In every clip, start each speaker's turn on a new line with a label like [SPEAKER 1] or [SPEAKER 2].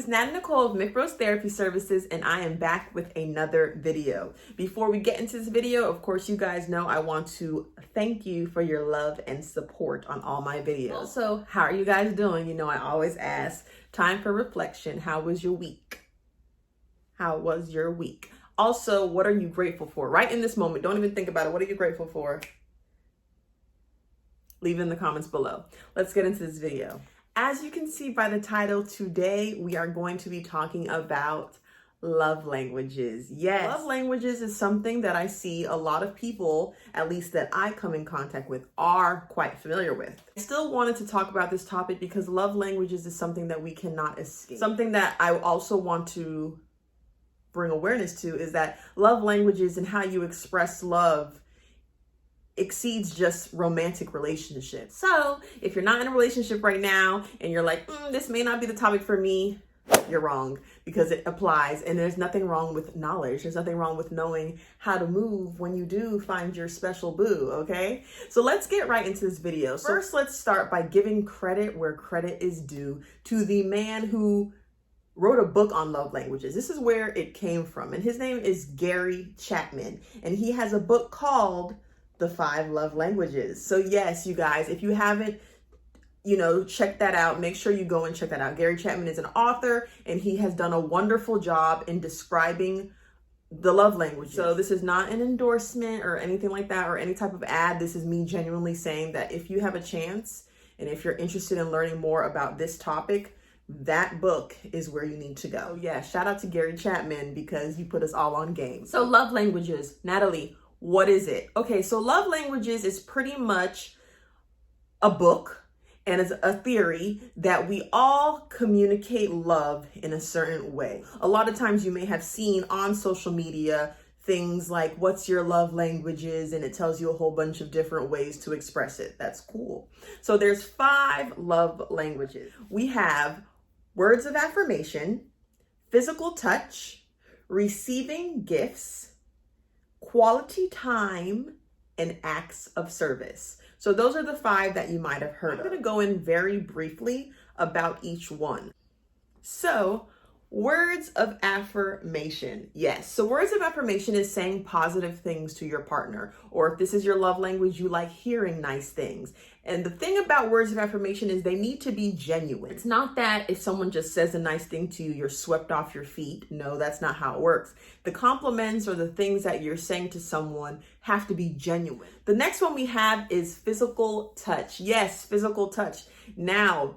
[SPEAKER 1] it's Nat Nicole of McRose Therapy Services, and I am back with another video. Before we get into this video, of course, you guys know I want to thank you for your love and support on all my videos. So, how are you guys doing? You know, I always ask, time for reflection. How was your week? How was your week? Also, what are you grateful for? Right in this moment, don't even think about it. What are you grateful for? Leave it in the comments below. Let's get into this video. As you can see by the title, today we are going to be talking about love languages. Yes, love languages is something that I see a lot of people, at least that I come in contact with, are quite familiar with. I still wanted to talk about this topic because love languages is something that we cannot escape. Something that I also want to bring awareness to is that love languages and how you express love exceeds just romantic relationships. So if you're not in a relationship right now and you're like, this may not be the topic for me, you're wrong, because it applies. And there's nothing wrong with knowledge. There's nothing wrong with knowing how to move when you do find your special boo, okay? So let's get right into this video. First, let's start by giving credit where credit is due to the man who wrote a book on love languages. This is where it came from. And his name is Gary Chapman. And he has a book called The 5 Love Languages. So yes, you guys, if you haven't, check that out. Make sure you go and check that out. Gary Chapman is an author and he has done a wonderful job in describing the love languages. So this is not an endorsement or anything like that or any type of ad. This is me genuinely saying that if you have a chance and if you're interested in learning more about this topic, that book is where you need to go. Yeah, shout out to Gary Chapman because you put us all on game. So love languages, Natalie, what is it? Okay, so love languages is pretty much a book and it's a theory that we all communicate love in a certain way. A lot of times you may have seen on social media things like, what's your love languages? And it tells you a whole bunch of different ways to express it. That's cool. So there's 5 love languages. We have words of affirmation, physical touch, receiving gifts, quality time, and acts of service. So those are the 5 that you might have heard of. I'm going to go in very briefly about each one. So words of affirmation. Yes. So words of affirmation is saying positive things to your partner. Or if this is your love language, you like hearing nice things. And the thing about words of affirmation is they need to be genuine. It's not that if someone just says a nice thing to you, you're swept off your feet. No, that's not how it works. The compliments or the things that you're saying to someone have to be genuine. The next one we have is physical touch. Yes, physical touch. Now,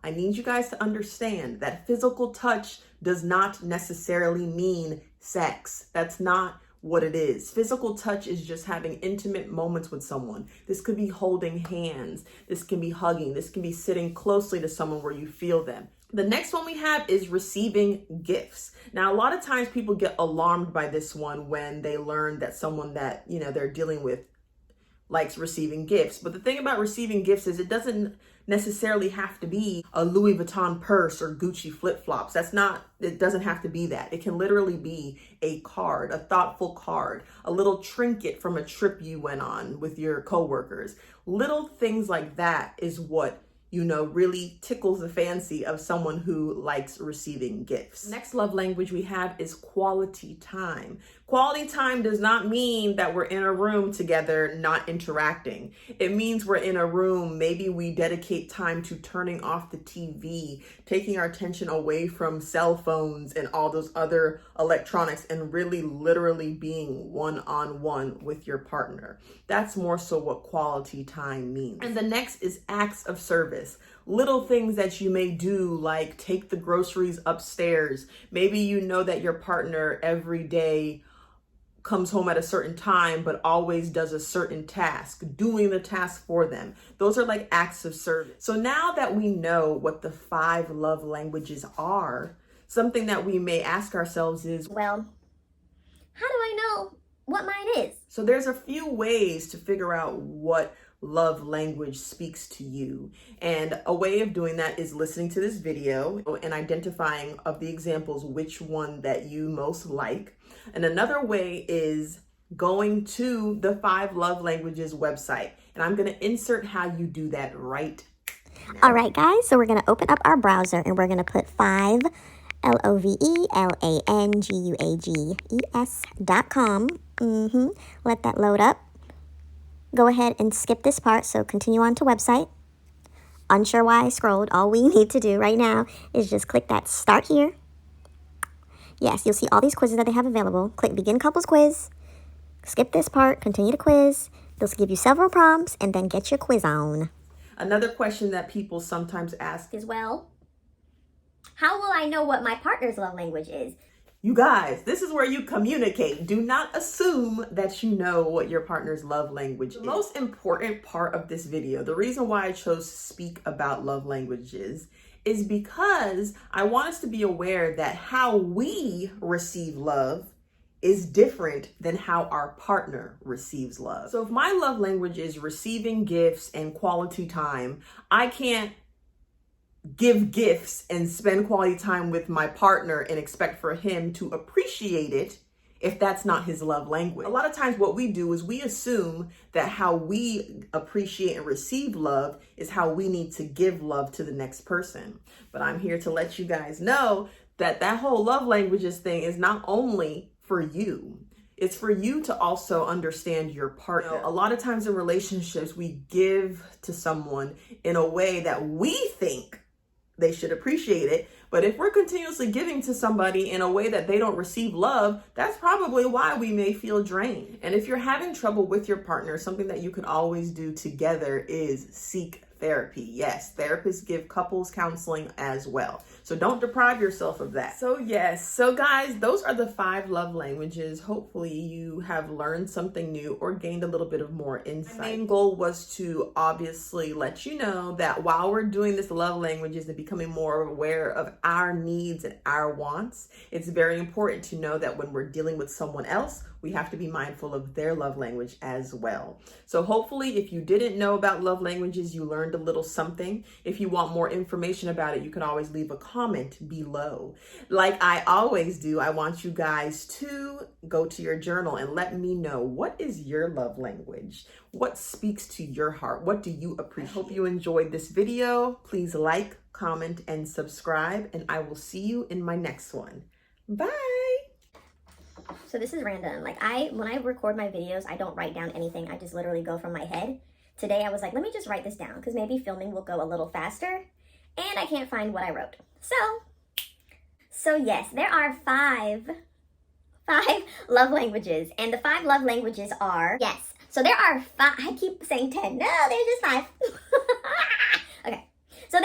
[SPEAKER 1] I need you guys to understand that physical touch does not necessarily mean sex. That's not what it is. Physical touch is just having intimate moments with someone. This could be holding hands. This can be hugging. This can be sitting closely to someone where you feel them. The next one we have is receiving gifts. Now, a lot of times people get alarmed by this one when they learn that someone that, they're dealing with likes receiving gifts. But the thing about receiving gifts is it doesn't necessarily have to be a Louis Vuitton purse or Gucci flip-flops. It doesn't have to be that. It can literally be a card, a thoughtful card, a little trinket from a trip you went on with your coworkers. Little things like that is what really tickles the fancy of someone who likes receiving gifts. Next love language we have is quality time. Quality time does not mean that we're in a room together, not interacting. It means we're in a room. Maybe we dedicate time to turning off the TV, taking our attention away from cell phones and all those other electronics and really literally being one-on-one with your partner. That's more so what quality time means. And the next is acts of service. Little things that you may do, like take the groceries upstairs. Maybe you know that your partner every day comes home at a certain time, but always does a certain task, doing the task for them. Those are like acts of service. So now that we know what the 5 love languages are, something that we may ask ourselves is,
[SPEAKER 2] well, how do I know what mine is?
[SPEAKER 1] So there's a few ways to figure out what love language speaks to you. And a way of doing that is listening to this video and identifying of the examples which one that you most like. And another way is going to the 5 Love Languages website. And I'm going to insert how you do that right now.
[SPEAKER 2] All right, guys. So we're going to open up our browser and we're going to put 5 lovelanguages.com. Let that load up. Go ahead and skip this part, so continue on to website. Unsure why I scrolled, all we need to do right now is just click that start here. Yes, you'll see all these quizzes that they have available. Click begin couples quiz. Skip this part, continue to quiz. They'll give you several prompts and then get your quiz on.
[SPEAKER 1] Another question that people sometimes ask
[SPEAKER 2] As well, how will I know what my partner's love language is?
[SPEAKER 1] you guys, this is where you communicate. Do not assume that you know what your partner's love language is. The most important part of this video, the reason why I chose to speak about love languages, is because I want us to be aware that how we receive love is different than how our partner receives love. So if my love language is receiving gifts and quality time, I can't give gifts and spend quality time with my partner and expect for him to appreciate it if that's not his love language. A lot of times what we do is we assume that how we appreciate and receive love is how we need to give love to the next person. But I'm here to let you guys know that that whole love languages thing is not only for you. It's for you to also understand your partner. You know, a lot of times in relationships, we give to someone in a way that we think they should appreciate it. But if we're continuously giving to somebody in a way that they don't receive love, that's probably why we may feel drained. And if you're having trouble with your partner, something that you can always do together is seek therapy. Yes, therapists give couples counseling as well. So don't deprive yourself of that. So guys, those are the 5 love languages. Hopefully you have learned something new or gained a little bit of more insight. My main goal was to obviously let you know that while we're doing this love languages and becoming more aware of our needs and our wants, it's very important to know that when we're dealing with someone else, we have to be mindful of their love language as well. So hopefully if you didn't know about love languages, you learned a little something. If you want more information about it, you can always leave a comment below. Like I always do, I want you guys to go to your journal and let me know, what is your love language? What speaks to your heart? What do you appreciate? I hope you enjoyed this video. Please like, comment, and subscribe, and I will see you in my next one. Bye.
[SPEAKER 2] So this is random. Like when I record my videos, I don't write down anything. I just literally go from my head. Today I was like, let me just write this down because maybe filming will go a little faster and I can't find what I wrote. So yes, there are five love languages, and the 5 love languages are, yes. So there are 5, I keep saying 10. No, there's just 5. Okay. So